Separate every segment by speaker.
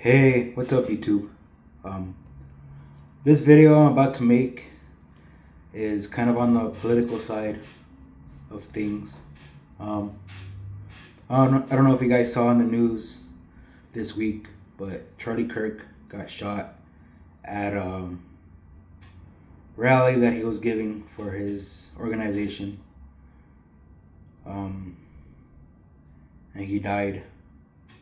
Speaker 1: Hey, what's up YouTube? Um, this video I'm about to make is kind of on the political side of things. Um, I don't know if you guys saw in the news this week, but Charlie Kirk got shot at a rally that he was giving for his organization. And he died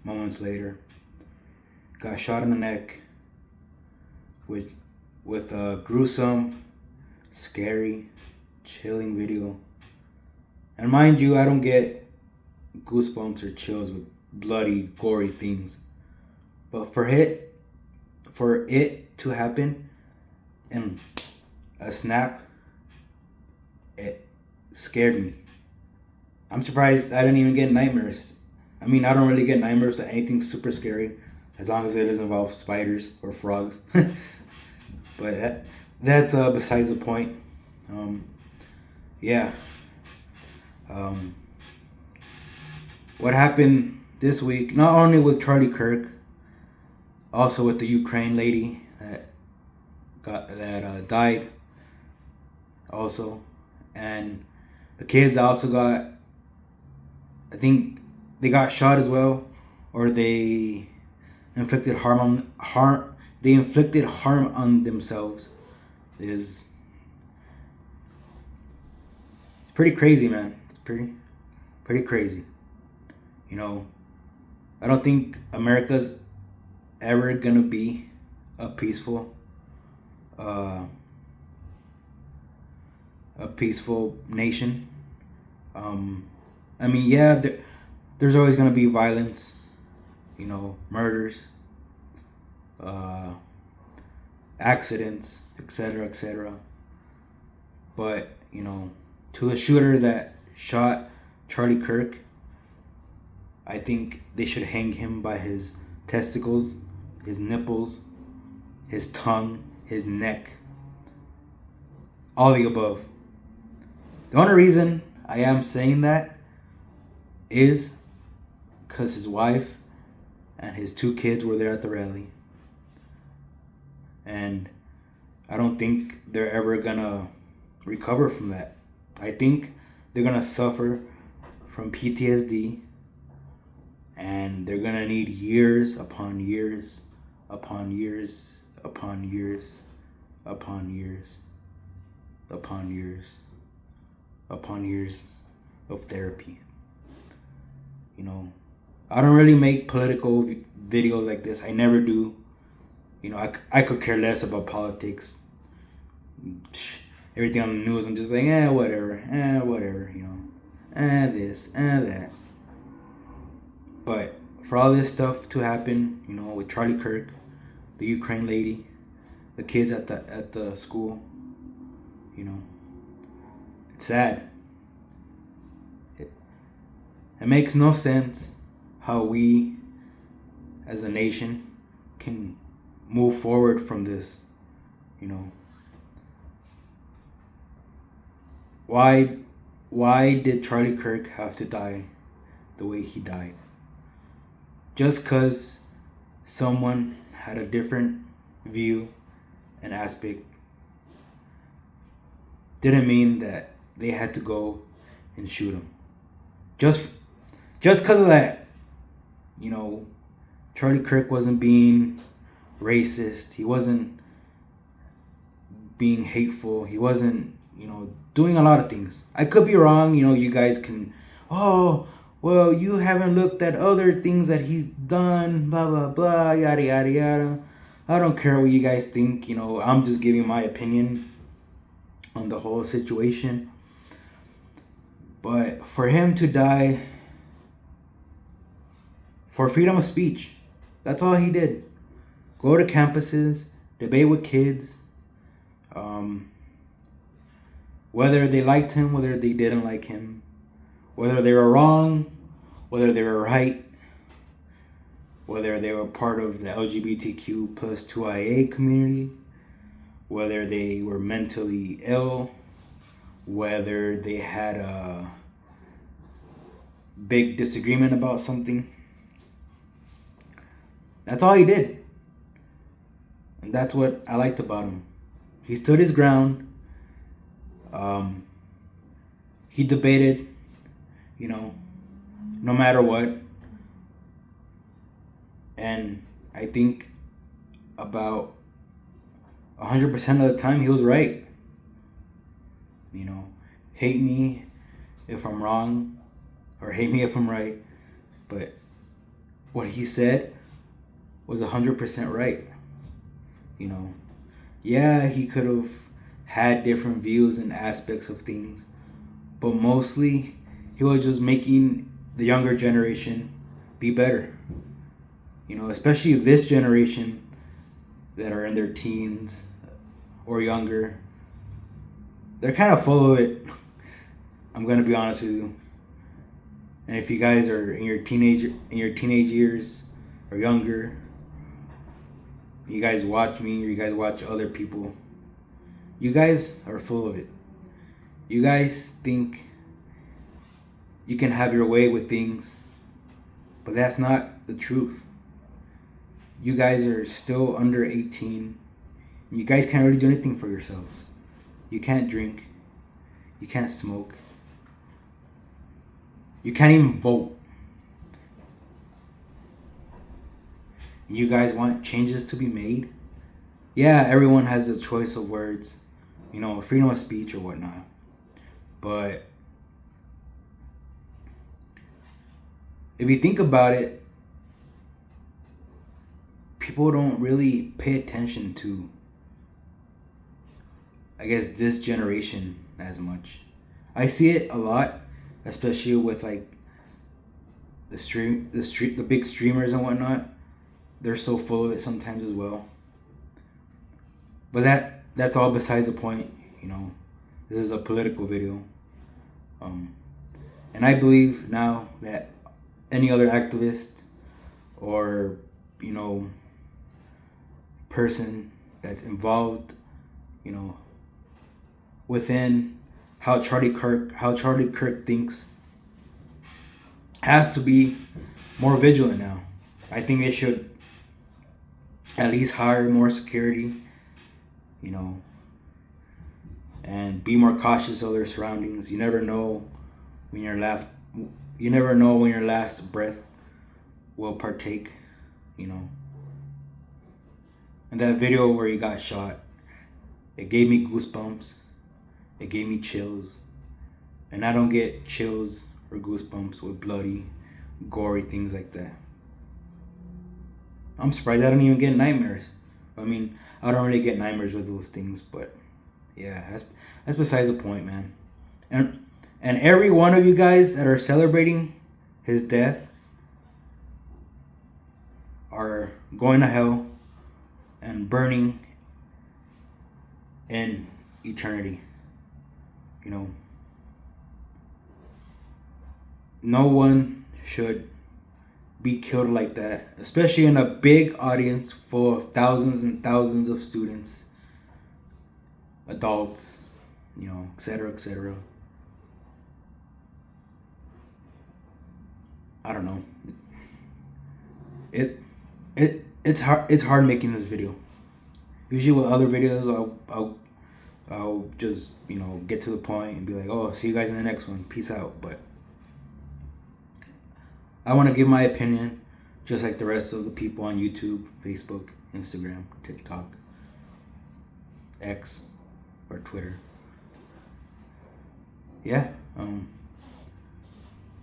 Speaker 1: moments later. Got shot in the neck with a gruesome, scary, chilling video. And mind you, I don't get goosebumps or chills with bloody, gory things. But for it to happen in a snap, it scared me. I'm surprised I didn't even get nightmares. I mean, I don't really get nightmares or anything super scary, as long as it doesn't involve spiders or frogs. But that's besides the point. Yeah. What happened this week, not only with Charlie Kirk, also with the Ukraine lady that died, also, and the kids also got, I think they got shot as well, or they inflicted harm on themselves. Is pretty crazy, man. It's pretty crazy. You know, I don't think America's ever gonna be a peaceful nation. I mean, yeah, there's always gonna be violence, murders, accidents, etc., etc. But to the shooter that shot Charlie Kirk, I think they should hang him by his testicles, his nipples, his tongue, his neck, all the above. The only reason I am saying that is because his wife and his 2 kids were there at the rally. And I don't think they're ever gonna recover from that. I think they're gonna suffer from PTSD, and they're gonna need years upon years upon years upon years upon years upon years upon years of therapy. I don't really make political videos like this. I never do. I could care less about politics. Everything on the news, I'm just like, whatever, this, that. But for all this stuff to happen, with Charlie Kirk, the Ukraine lady, the kids at the school, it's sad. It makes no sense how we, as a nation, can move forward from this. Why did Charlie Kirk have to die the way he died? Just because someone had a different view and aspect didn't mean that they had to go and shoot him. Just because of that, Charlie Kirk wasn't being racist. He wasn't being hateful. He wasn't, doing a lot of things. I could be wrong. You guys can, oh, well, you haven't looked at other things that he's done, blah, blah, blah, yada, yada, yada. I don't care what you guys think. I'm just giving my opinion on the whole situation. But for him to die for freedom of speech, that's all he did. Go to campuses, debate with kids, whether they liked him, whether they didn't like him, whether they were wrong, whether they were right, whether they were part of the LGBTQ plus 2IA community, whether they were mentally ill, whether they had a big disagreement about something. That's all he did. And that's what I liked about him. He stood his ground. Um, he debated, no matter what. And I think about 100% of the time he was right. Hate me if I'm wrong, or hate me if I'm right. But what he said was 100% right. Yeah, he could have had different views and aspects of things, but mostly he was just making the younger generation be better. Especially this generation that are in their teens or younger. They're kind of full of it. I'm gonna be honest with you. And if you guys are in your teenage years or younger, you guys watch me or you guys watch other people, you guys are full of it. You guys think you can have your way with things, but that's not the truth. You guys are still under 18. You guys can't really do anything for yourselves. You can't drink. You can't smoke. You can't even vote. You guys want changes to be made? Yeah, everyone has a choice of words, freedom of speech or whatnot. But if you think about it, people don't really pay attention to, I guess, this generation as much. I see it a lot, especially with like the big streamers and whatnot. They're so full of it sometimes as well. But that's all besides the point. This is a political video. And I believe now that any other activist or person that's involved, within how Charlie Kirk thinks, has to be more vigilant now. I think they should at least hire more security, and be more cautious of their surroundings. You never know when your last breath will partake, And that video where he got shot, it gave me goosebumps. It gave me chills. And I don't get chills or goosebumps with bloody, gory things like that. I'm surprised I don't even get nightmares. I mean, I don't really get nightmares with those things, but yeah, that's besides the point, man. And every one of you guys that are celebrating his death are going to hell and burning in eternity. No one should be killed like that, especially in a big audience full of thousands and thousands of students, adults, etc., etc. I don't know. It's hard making this video. Usually with other videos, I'll just get to the point and be like, oh, see you guys in the next one, peace out. But I want to give my opinion, just like the rest of the people on YouTube, Facebook, Instagram, TikTok, X, or Twitter. Yeah,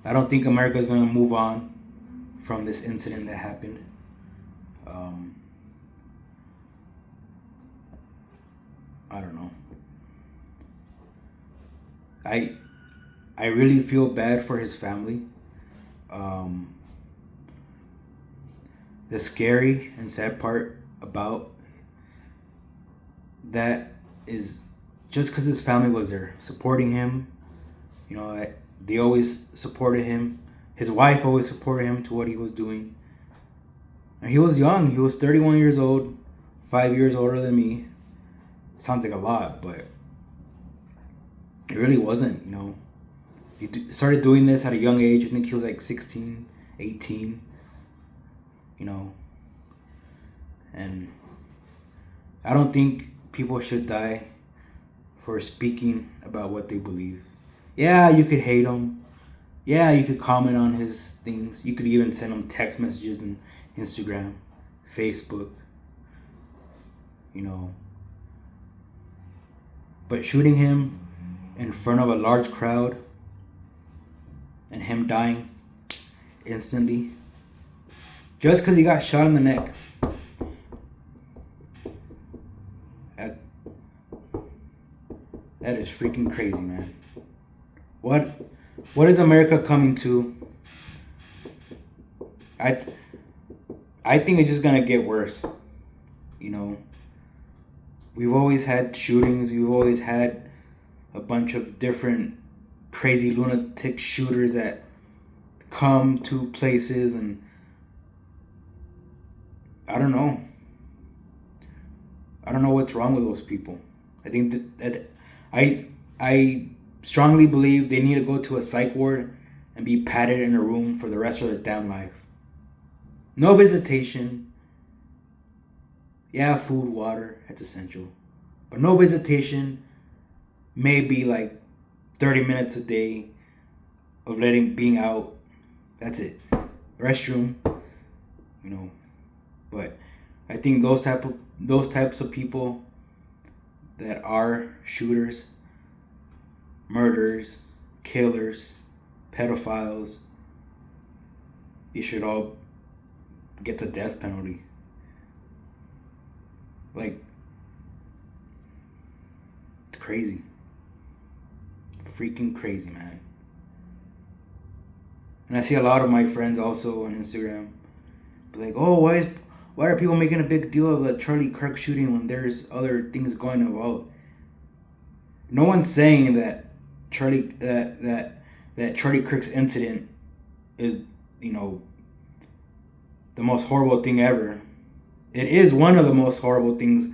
Speaker 1: I don't think America's going to move on from this incident that happened. I don't know. I really feel bad for his family. The scary and sad part about that is just because his family was there supporting him, they always supported him. His wife always supported him to what he was doing. And he was young. He was 31 years old, 5 years older than me. Sounds like a lot, but it really wasn't, He started doing this at a young age. I think he was like 16, 18, And I don't think people should die for speaking about what they believe. Yeah, you could hate him. Yeah, you could comment on his things. You could even send him text messages on Instagram, Facebook, you know. But shooting him in front of a large crowd and him dying instantly just because he got shot in the neck. That is freaking crazy, man. What is America coming to? I think it's just gonna get worse. You know, we've always had shootings. We've always had a bunch of different crazy lunatic shooters that come to places, and I don't know. I don't know what's wrong with those people. I think that I strongly believe they need to go to a psych ward and be padded in a room for the rest of their damn life. No visitation. Yeah, food, water, that's essential. But no visitation. Maybe like 30 minutes a day of being out. That's it. Restroom, you know. But I think those types of people that are shooters, murderers, killers, pedophiles, you should all get the death penalty. Like, it's crazy. Freaking crazy, man. And I see a lot of my friends also on Instagram be like, oh, why are people making a big deal of the Charlie Kirk shooting when there's other things going about? No one's saying that Charlie Kirk's incident is, you know, the most horrible thing ever. It is one of the most horrible things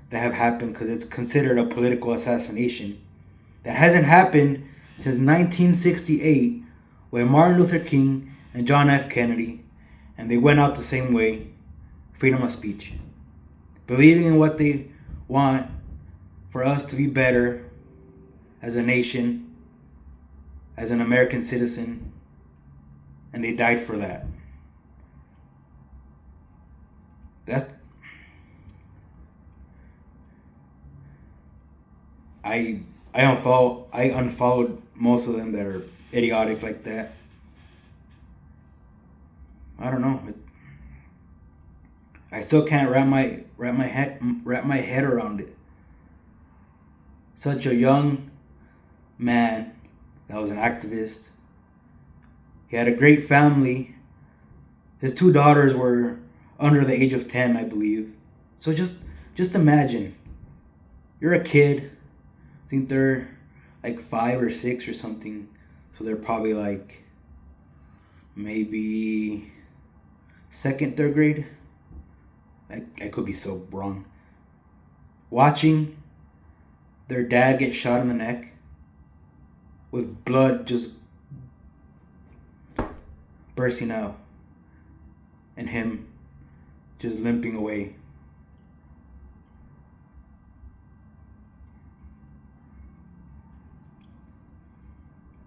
Speaker 1: that have happened because it's considered a political assassination. That hasn't happened since 1968 when Martin Luther King and John F. Kennedy, and they went out the same way, freedom of speech. Believing in what they want for us to be better as a nation, as an American citizen, and they died for that. I unfollowed most of them that are idiotic like that. I don't know. I still can't wrap my head around it. Such a young man that was an activist. He had a great family. His two daughters were under the age of 10, I believe. So just imagine. You're a kid. I think they're like 5 or 6 or something. So they're probably like maybe second, third grade. I could be so wrong. Watching their dad get shot in the neck with blood just bursting out and him just limping away.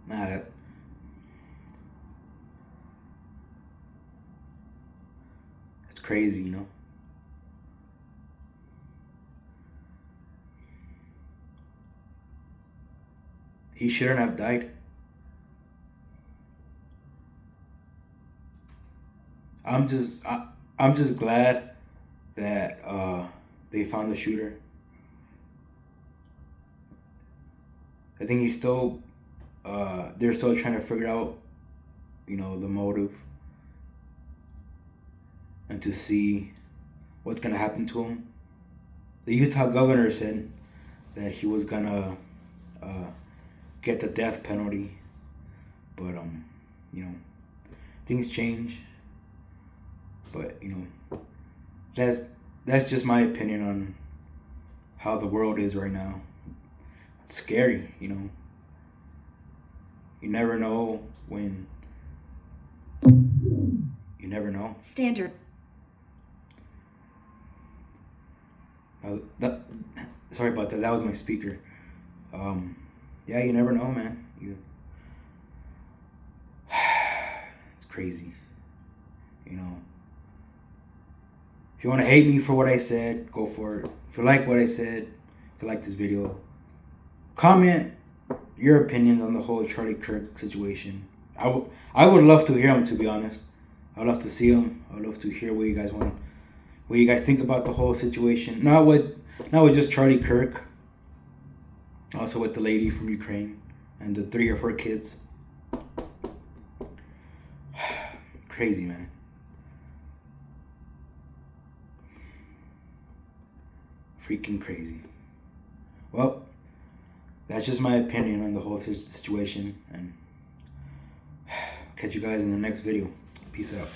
Speaker 1: Nah, that's crazy, you know? He shouldn't have died. I'm just glad that they found the shooter. I think he's still they're still trying to figure out, you know, the motive and to see what's gonna happen to him. The Utah governor said that he was gonna uh, get the death penalty, but you know, things change. But you know, that's just my opinion on how the world is right now. It's scary, you know. You never know when. You never know.
Speaker 2: Standard.
Speaker 1: Sorry about that. That was my speaker. Yeah, you never know, man. It's crazy. You know. If you want to hate me for what I said, go for it. If you like what I said, if you like this video, comment your opinions on the whole Charlie Kirk situation. I would love to hear them, to be honest. I'd love to see them. I'd love to hear what you guys think about the whole situation. Not with just Charlie Kirk. Also with the lady from Ukraine and the 3 or 4 kids. Crazy, man. Freaking crazy. Well, that's just my opinion on the whole situation, and catch you guys in the next video. Peace out.